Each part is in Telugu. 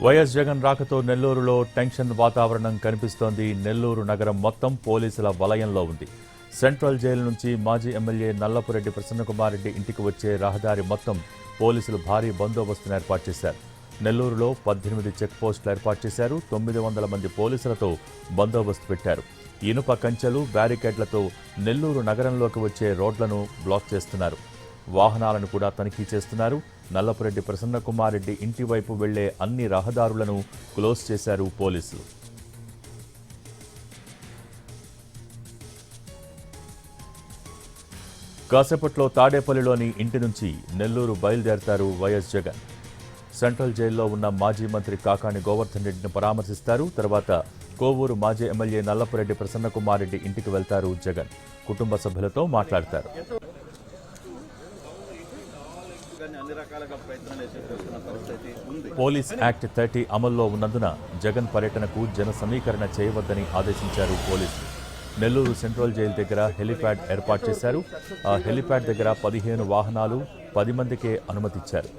వైఎస్ జగన్ రాకతో నెల్లూరులో టెన్షన్ వాతావరణం కనిపిస్తోంది. నెల్లూరు నగరం మొత్తం పోలీసుల వలయంలో ఉంది. సెంట్రల్ జైలు నుంచి మాజీ ఎమ్మెల్యే నల్లపురెడ్డి ప్రసన్నకుమార్ రెడ్డి ఇంటికి వచ్చే రహదారి మొత్తం పోలీసులు భారీ బందోబస్తును ఏర్పాటు చేశారు. నెల్లూరులో 18 చెక్ పోస్టులు ఏర్పాటు చేశారు. 900 మంది పోలీసులతో బందోబస్తు పెట్టారు. ఇనుప కంచెలు, బ్యారికేడ్లతో నెల్లూరు నగరంలోకి వచ్చే రోడ్లను బ్లాక్ చేస్తున్నారు. వాహనాలను కూడా తనిఖీ చేస్తున్నారు. నల్లపురెడ్డి ప్రసన్నకుమార్ రెడ్డి ఇంటి వైపు వెళ్లే అన్ని రహదారులను క్లోజ్ చేశారు పోలీసులు. కాసేపట్లో తాడేపల్లిలోని ఇంటి నుంచి నెల్లూరు బయలుదేరతారు వైఎస్ జగన్. సెంట్రల్ జైల్లో ఉన్న మాజీ మంత్రి కాకాణి గోవర్ధన్ రెడ్డిని పరామర్శిస్తారు. తర్వాత కోవూరు మాజీ ఎమ్మెల్యే నల్లపురెడ్డి ప్రసన్నకుమార్ రెడ్డి ఇంటికి వెళ్తారు జగన్. కుటుంబ సభ్యులతో మాట్లాడతారు. పోలీస్ యాక్ట్ 30 అమల్లో ఉన్నందున జగన్ పర్యటనకు జన సమీకరణ చేయవద్దని ఆదేశించారు పోలీసులు. నెల్లూరు సెంట్రల్ జైలు దగ్గర హెలిప్యాడ్ ఏర్పాటు చేశారు. ఆ హెలిప్యాడ్ దగ్గర 15 వాహనాలు, 10 మందికే అనుమతిచ్చారు.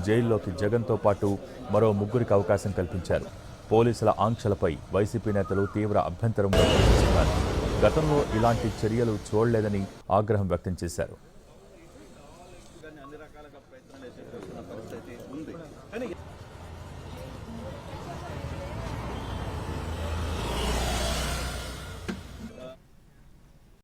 జైల్లోకి జగన్తో పాటు మరో 3కి అవకాశం కల్పించారు. పోలీసుల ఆంక్షలపై వైసీపీ నేతలు తీవ్ర అభ్యంతరం వ్యక్తం చేస్తున్నారు. గతంలో ఇలాంటి చర్యలు చూడలేదని ఆగ్రహం వ్యక్తం చేశారు. అన్ని రకాలుగా ప్రయత్నాలు చేస్తున్న పరిస్థితి ఉంది. కానీ